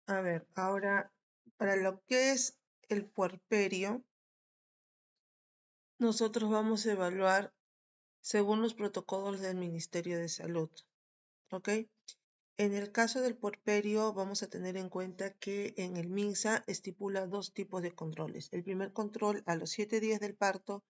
A ver, ahora, para lo que es el puerperio, nosotros vamos a evaluar según los protocolos del Ministerio de Salud, ¿ok? En el caso del puerperio, vamos a tener en cuenta que en el MINSA estipula dos tipos de controles. El primer control a los 7 días del parto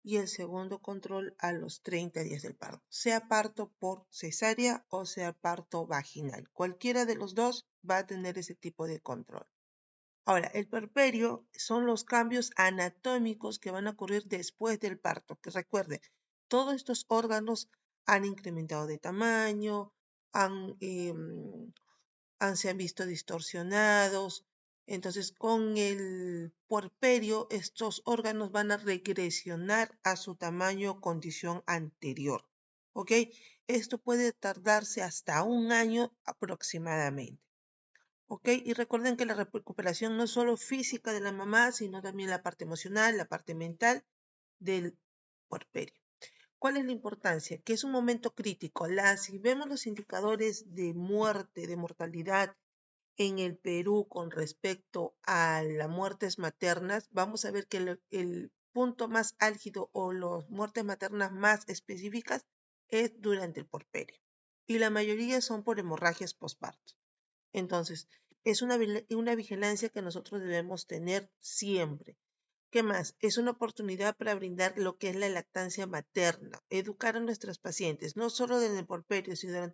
y el segundo control a los 30 días del parto, sea parto por cesárea o sea parto vaginal. Cualquiera de los dos va a tener ese tipo de control. Ahora, el puerperio son los cambios anatómicos que van a ocurrir después del parto, que recuerden, todos estos órganos han incrementado de tamaño, han, se han visto distorsionados. Entonces, con el puerperio, estos órganos van a regresionar a su tamaño o condición anterior. ¿Ok? Esto puede tardarse hasta un año aproximadamente. ¿Ok? Y recuerden que la recuperación no es solo física de la mamá, sino también la parte emocional, la parte mental del puerperio. ¿Cuál es la importancia? Que es un momento crítico. Si vemos los indicadores de muerte, de mortalidad en el Perú con respecto a las muertes maternas, vamos a ver que el punto más álgido o las muertes maternas más específicas es durante el puerperio. Y la mayoría son por hemorragias postparto. Entonces, es una vigilancia que nosotros debemos tener siempre. ¿Qué más? Es una oportunidad para brindar lo que es la lactancia materna, educar a nuestras pacientes, no solo desde el puerperio, sino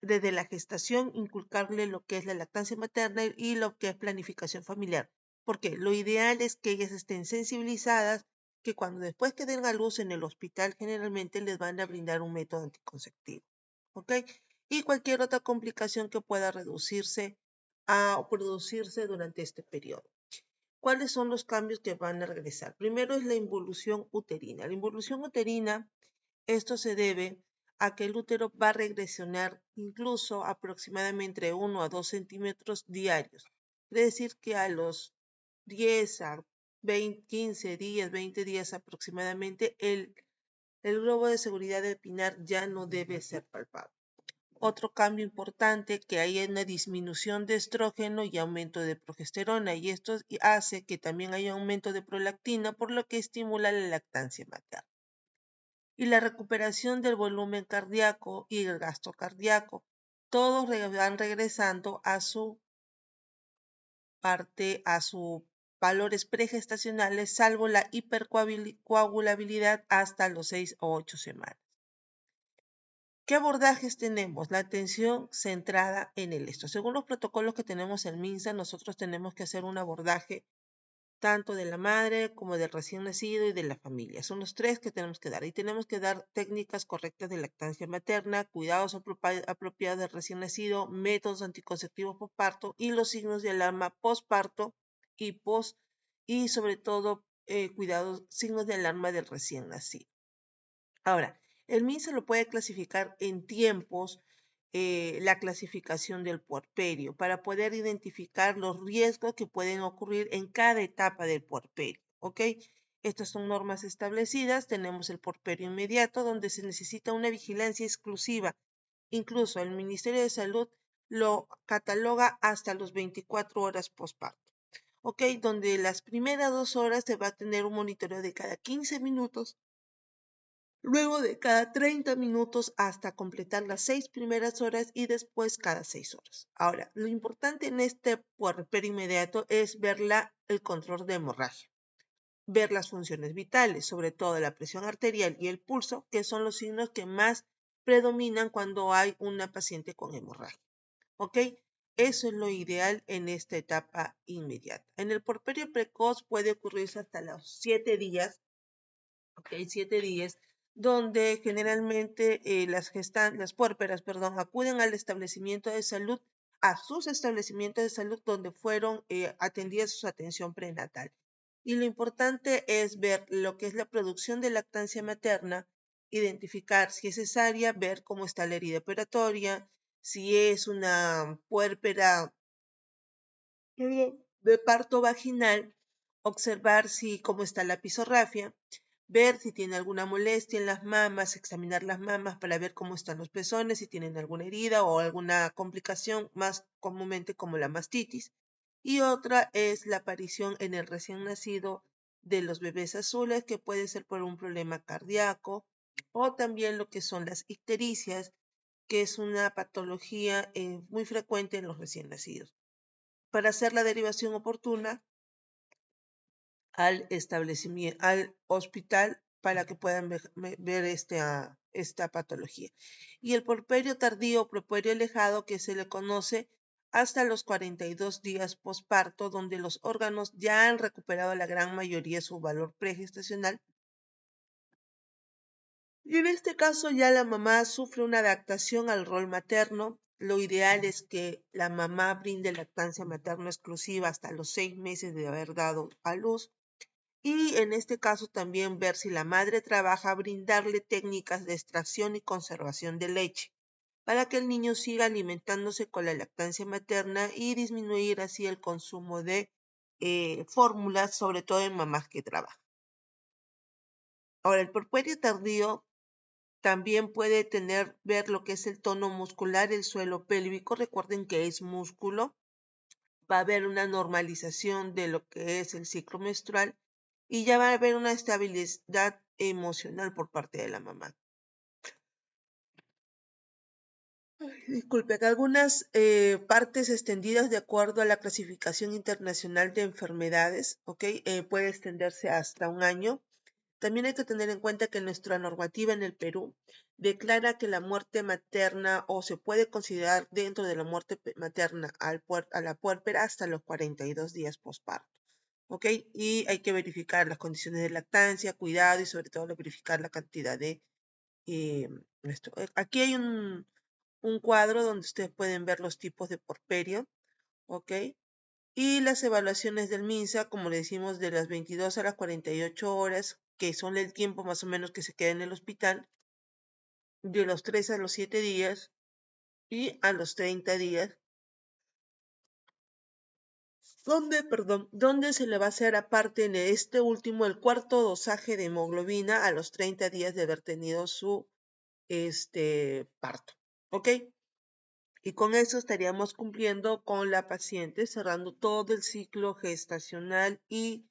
desde la gestación, inculcarle lo que es la lactancia materna y lo que es planificación familiar. Porque lo ideal es que ellas estén sensibilizadas, que cuando después que den a luz en el hospital, generalmente les van a brindar un método anticonceptivo. ¿Ok? Y cualquier otra complicación que pueda reducirse o producirse durante este periodo. ¿Cuáles son los cambios que van a regresar? Primero es la involución uterina. La involución uterina, esto se debe a que el útero va a regresionar incluso aproximadamente 1 a 2 centímetros diarios. Es decir, que a los 10 a 20, 15 días, 20 días aproximadamente, el globo de seguridad del pinar ya no debe ser palpable. Otro cambio importante que hay una disminución de estrógeno y aumento de progesterona y esto hace que también haya aumento de prolactina, por lo que estimula la lactancia materna. Y la recuperación del volumen cardíaco y el gasto cardíaco, todos van regresando a su parte, a sus valores pregestacionales, salvo la hipercoagulabilidad hasta los 6 o 8 semanas. ¿Qué abordajes tenemos? La atención centrada en el esto. Según los protocolos que tenemos en MINSA, nosotros tenemos que hacer un abordaje tanto de la madre como del recién nacido y de la familia. Son los tres que tenemos que dar. Y tenemos que dar técnicas correctas de lactancia materna, cuidados apropiados del recién nacido, métodos anticonceptivos postparto y los signos de alarma postparto y sobre todo cuidados, signos de alarma del recién nacido. Ahora, el MINSA lo puede clasificar en tiempos, la clasificación del puerperio, para poder identificar los riesgos que pueden ocurrir en cada etapa del puerperio. ¿Ok? Estas son normas establecidas. Tenemos el puerperio inmediato, donde se necesita una vigilancia exclusiva. Incluso el Ministerio de Salud lo cataloga hasta los 24 horas postparto. ¿Ok? Donde las primeras 2 horas se va a tener un monitoreo de cada 15 minutos, luego de cada 30 minutos hasta completar las 6 primeras horas y después cada 6 horas. Ahora, lo importante en este puerperio inmediato es ver el control de hemorragia, ver las funciones vitales, sobre todo la presión arterial y el pulso, que son los signos que más predominan cuando hay una paciente con hemorragia. ¿Ok? Eso es lo ideal en esta etapa inmediata. En el puerperio precoz puede ocurrirse hasta los 7 días, ¿ok? 7 días, donde generalmente las puérperas, acuden al establecimiento de salud, a sus establecimientos de salud donde fueron atendidas su atención prenatal. Y lo importante es ver lo que es la producción de lactancia materna, identificar si es cesárea, ver cómo está la herida operatoria, si es una puérpera de parto vaginal, observar cómo está la episorrafia, ver si tiene alguna molestia en las mamas, examinar las mamas para ver cómo están los pezones, si tienen alguna herida o alguna complicación, más comúnmente como la mastitis. Y otra es la aparición en el recién nacido de los bebés azules, que puede ser por un problema cardíaco, o también lo que son las ictericias, que es una patología muy frecuente en los recién nacidos. Para hacer la derivación oportuna al establecimiento, al hospital, para que puedan ver esta patología. Y el puerperio tardío o puerperio alejado, que se le conoce hasta los 42 días posparto, donde los órganos ya han recuperado la gran mayoría su valor pregestacional. Y en este caso ya la mamá sufre una adaptación al rol materno. Lo ideal es que la mamá brinde lactancia materna exclusiva hasta los 6 meses de haber dado a luz. Y en este caso también ver si la madre trabaja, brindarle técnicas de extracción y conservación de leche para que el niño siga alimentándose con la lactancia materna y disminuir así el consumo de fórmulas, sobre todo en mamás que trabajan. Ahora, el puerperio tardío también puede ver lo que es el tono muscular, el suelo pélvico. Recuerden que es músculo. Va a haber una normalización de lo que es el ciclo menstrual y ya va a haber una estabilidad emocional por parte de la mamá. Disculpen, algunas partes extendidas de acuerdo a la clasificación internacional de enfermedades, ¿ok? Puede extenderse hasta un año. También hay que tener en cuenta que nuestra normativa en el Perú declara que la muerte materna o se puede considerar dentro de la muerte materna a la puérpera hasta los 42 días posparto. ¿Ok? Y hay que verificar las condiciones de lactancia, cuidado y sobre todo verificar la cantidad de esto. Aquí hay un cuadro donde ustedes pueden ver los tipos de porperio, ¿ok? Y las evaluaciones del MINSA, como le decimos, de las 22 a las 48 horas, que son el tiempo más o menos que se queda en el hospital, de los 3 a los 7 días y a los 30 días, donde se le va a hacer aparte en este último el cuarto dosaje de hemoglobina a los 30 días de haber tenido su parto. ¿Ok? Y con eso estaríamos cumpliendo con la paciente, cerrando todo el ciclo gestacional y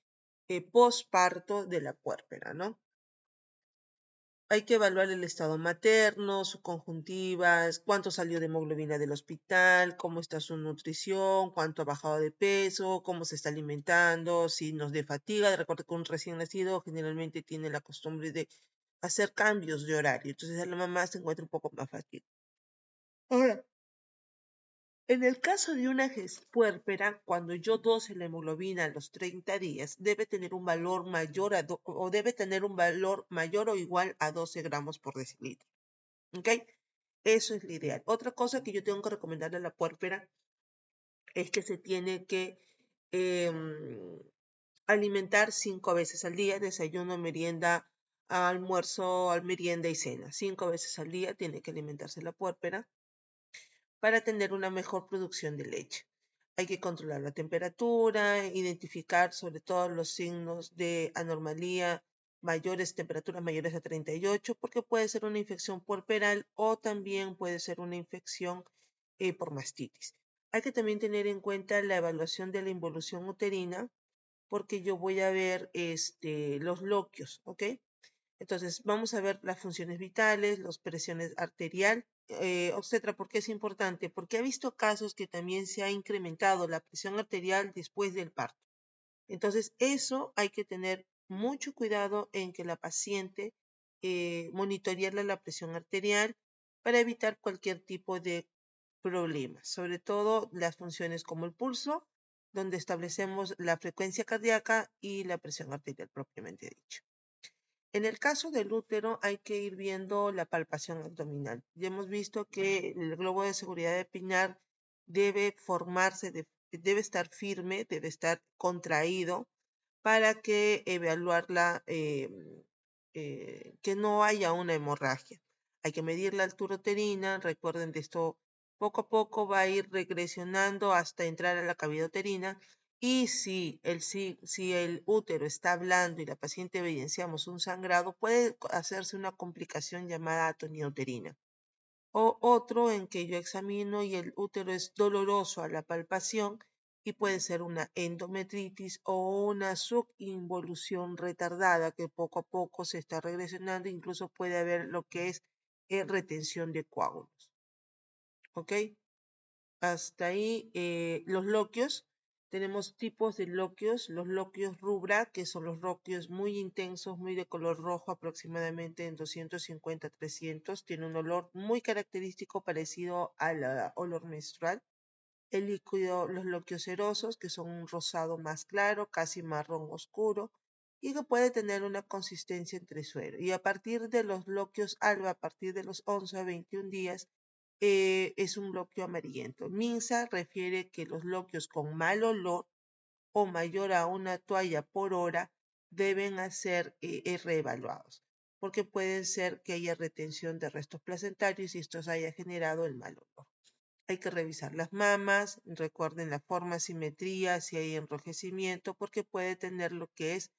posparto de la puérpera, ¿no? Hay que evaluar el estado materno, su conjuntiva, cuánto salió de hemoglobina del hospital, cómo está su nutrición, cuánto ha bajado de peso, cómo se está alimentando, si nos dé fatiga. Recuerda que un recién nacido generalmente tiene la costumbre de hacer cambios de horario, entonces la mamá se encuentra un poco más fácil. Ahora, en el caso de una puérpera, cuando yo dose la hemoglobina a los 30 días, debe tener un valor mayor o debe tener un valor mayor o igual a 12 gramos por decilitro. ¿Ok? Eso es lo ideal. Otra cosa que yo tengo que recomendarle a la puérpera es que se tiene que alimentar 5 veces al día: desayuno, merienda, almuerzo, merienda y cena. 5 veces al día tiene que alimentarse la puérpera para tener una mejor producción de leche. Hay que controlar la temperatura, identificar sobre todo los signos de anomalía, temperaturas mayores a 38, porque puede ser una infección puerperal o también puede ser una infección por mastitis. Hay que también tener en cuenta la evaluación de la involución uterina, porque yo voy a ver los loquios, ¿ok? Entonces, vamos a ver las funciones vitales, las presiones arterial, etcétera. ¿Por qué es importante? Porque he visto casos que también se ha incrementado la presión arterial después del parto. Entonces, eso hay que tener mucho cuidado en que la paciente monitorearle la presión arterial para evitar cualquier tipo de problema, sobre todo las funciones como el pulso, donde establecemos la frecuencia cardíaca y la presión arterial propiamente dicho. En el caso del útero hay que ir viendo la palpación abdominal. Ya hemos visto que el globo de seguridad de Pinar debe formarse, debe estar firme, debe estar contraído para que evaluarla, que no haya una hemorragia. Hay que medir la altura uterina. Recuerden de esto, poco a poco va a ir regresionando hasta entrar a la cavidad uterina Y si el útero está blando y la paciente evidenciamos un sangrado, puede hacerse una complicación llamada atonía uterina. O otro en que yo examino y el útero es doloroso a la palpación y puede ser una endometritis o una subinvolución retardada que poco a poco se está regresionando, incluso puede haber lo que es retención de coágulos. ¿Ok? Hasta ahí los loquios. Tenemos tipos de loquios. Los loquios rubra, que son los loquios muy intensos, muy de color rojo, aproximadamente en 250-300. Tiene un olor muy característico parecido al olor menstrual. El líquido, los loquios cerosos, que son un rosado más claro, casi marrón oscuro, y que puede tener una consistencia entre suero. Y a partir de los loquios alba, a partir de los 11 a 21 días, es un loquio amarillento. Minsa refiere que los loquios con mal olor o mayor a una toalla por hora deben ser reevaluados, porque puede ser que haya retención de restos placentarios y esto haya generado el mal olor. Hay que revisar las mamas, recuerden la forma, simetría, si hay enrojecimiento, porque puede tener lo que es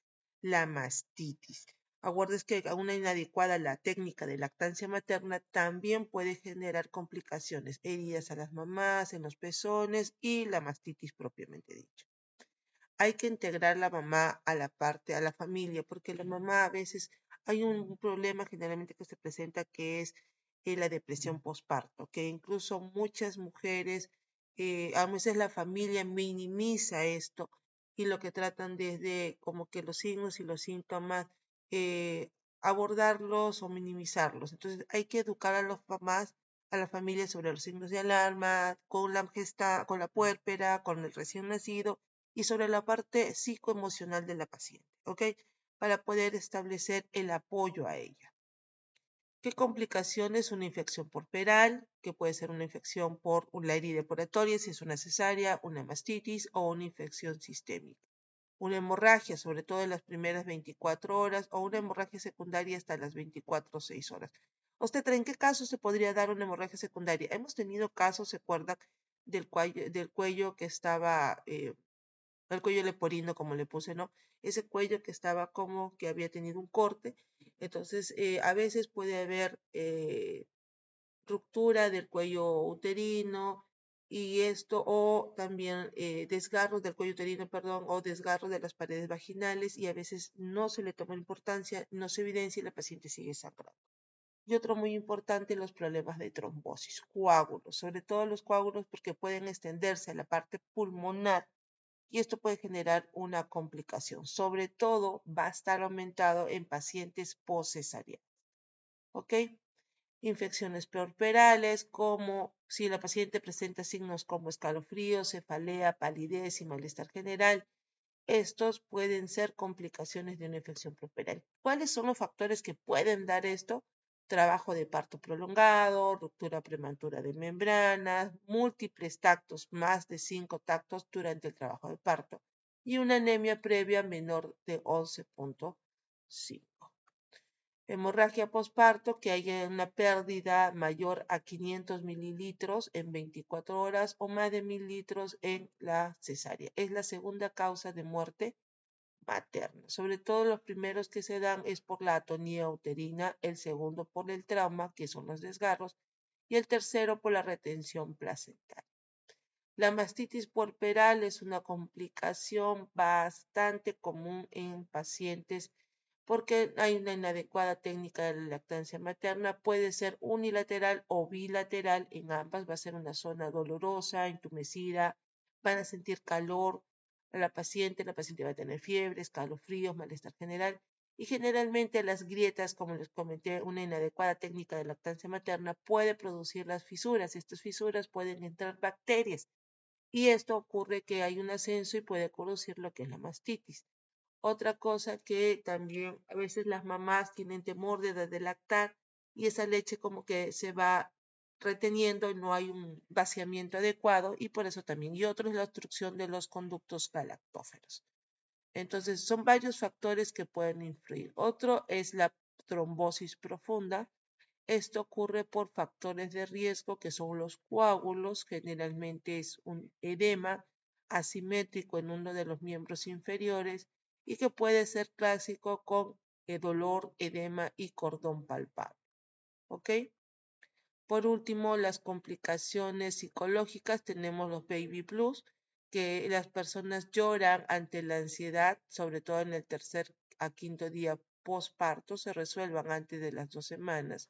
la mastitis. Acuérdense que a una inadecuada la técnica de lactancia materna también puede generar complicaciones, heridas a las mamás, en los pezones y la mastitis propiamente dicha. Hay que integrar la mamá a la parte, a la familia, porque la mamá a veces hay un problema generalmente que se presenta que es la depresión postparto, que incluso muchas mujeres, a veces la familia minimiza esto y lo que tratan desde como que los signos y los síntomas, eh, abordarlos o minimizarlos. Entonces hay que educar a los mamás, a la familia sobre los signos de alarma, con la con la puérpera, con el recién nacido y sobre la parte psicoemocional de la paciente, ¿ok? Para poder establecer el apoyo a ella. ¿Qué complicaciones? Una infección por peral, que puede ser una infección por la herida operatoria, si es una cesárea, una mastitis o una infección sistémica. Una hemorragia, sobre todo en las primeras 24 horas, o una hemorragia secundaria hasta las 24 o 6 horas. ¿Usted cree en qué caso se podría dar una hemorragia secundaria? Hemos tenido casos, ¿se acuerdan? Del cuello que estaba el cuello leporino, como le puse, ¿no? Ese cuello que estaba como que había tenido un corte. Entonces, a veces puede haber ruptura del cuello uterino y esto, o también desgarros del cuello uterino, perdón, o desgarros de las paredes vaginales y a veces no se le toma importancia, no se evidencia y la paciente sigue sangrando. Y otro muy importante, los problemas de trombosis, coágulos, sobre todo los coágulos porque pueden extenderse a la parte pulmonar y esto puede generar una complicación. Sobre todo va a estar aumentado en pacientes poscesarianos. ¿Ok? Infecciones preorperales, como si la paciente presenta signos como escalofríos, cefalea, palidez y malestar general. Estos pueden ser complicaciones de una infección preoperal. ¿Cuáles son los factores que pueden dar esto? Trabajo de parto prolongado, ruptura prematura de membranas, múltiples tactos, más de 5 tactos durante el trabajo de parto y una anemia previa menor de 11.5. Hemorragia posparto, que haya una pérdida mayor a 500 mililitros en 24 horas o más de 1000 litros en la cesárea. Es la segunda causa de muerte materna. Sobre todo los primeros que se dan es por la atonía uterina, el segundo por el trauma, que son los desgarros, y el tercero por la retención placentaria. La mastitis puerperal es una complicación bastante común en pacientes porque hay una inadecuada técnica de la lactancia materna. Puede ser unilateral o bilateral, en ambas va a ser una zona dolorosa, entumecida, van a sentir calor a la paciente va a tener fiebre, escalofríos, malestar general y generalmente las grietas, como les comenté, una inadecuada técnica de lactancia materna puede producir las fisuras. Estas fisuras pueden entrar bacterias y esto ocurre que hay un ascenso y puede producir lo que es la mastitis. Otra cosa que también a veces las mamás tienen temor de lactar y esa leche como que se va reteniendo y no hay un vaciamiento adecuado y por eso también. Y otro es la obstrucción de los conductos galactóferos. Entonces son varios factores que pueden influir. Otro es la trombosis profunda. Esto ocurre por factores de riesgo que son los coágulos, generalmente es un edema, asimétrico en uno de los miembros inferiores y que puede ser clásico con dolor, edema y cordón palpable. ¿Ok? Por último, las complicaciones psicológicas, tenemos los baby blues, que las personas lloran ante la ansiedad, sobre todo en el tercer a quinto día postparto, se resuelvan antes de las 2 semanas.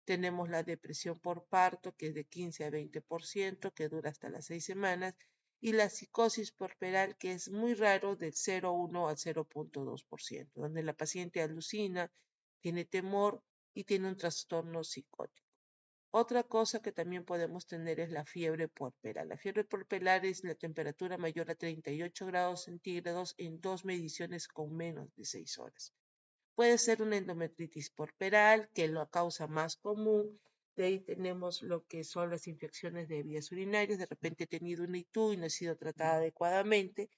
Tenemos la depresión por parto, que es de 15 a 20%, que dura hasta las 6 semanas, y la psicosis puerperal, que es muy raro, del 0,1 al 0,2%, donde la paciente alucina, tiene temor y tiene un trastorno psicótico. Otra cosa que también podemos tener es la fiebre puerperal. La fiebre puerperal es la temperatura mayor a 38 grados centígrados en 2 mediciones con menos de 6 horas. Puede ser una endometritis puerperal, que es la causa más común. De ahí tenemos lo que son las infecciones de vías urinarias. De repente he tenido una ITU y no he sido tratada adecuadamente.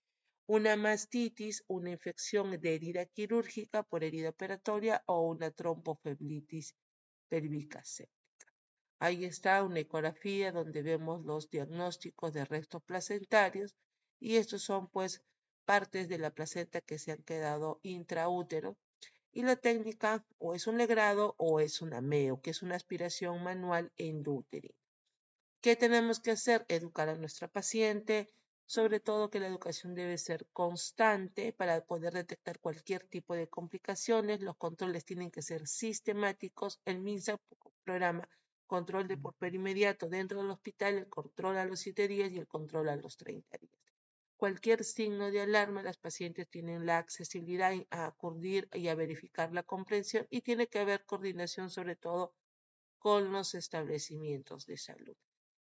Una mastitis, una infección de herida quirúrgica por herida operatoria o una tromboflebitis pélvica séptica. Ahí está una ecografía donde vemos los diagnósticos de restos placentarios y estos son pues partes de la placenta que se han quedado intraútero y la técnica o es un legrado o es una MEO, que es una aspiración manual endouterina. ¿Qué tenemos que hacer? Educar a nuestra paciente, sobre todo que la educación debe ser constante para poder detectar cualquier tipo de complicaciones. Los controles tienen que ser sistemáticos. El MINSA programa control de porperio inmediato dentro del hospital, el control a los 7 días y el control a los 30 días. Cualquier signo de alarma, las pacientes tienen la accesibilidad a acudir y a verificar la comprensión y tiene que haber coordinación sobre todo con los establecimientos de salud.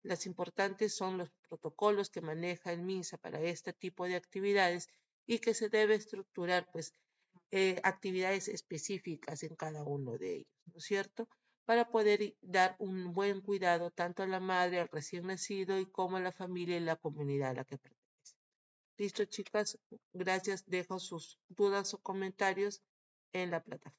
Las importantes son los protocolos que maneja el MINSA para este tipo de actividades y que se debe estructurar pues actividades específicas en cada uno de ellos, ¿no es cierto? Para poder dar un buen cuidado tanto a la madre, al recién nacido y como a la familia y la comunidad a la que pertenece. Listo, chicas, gracias. Dejo sus dudas o comentarios en la plataforma.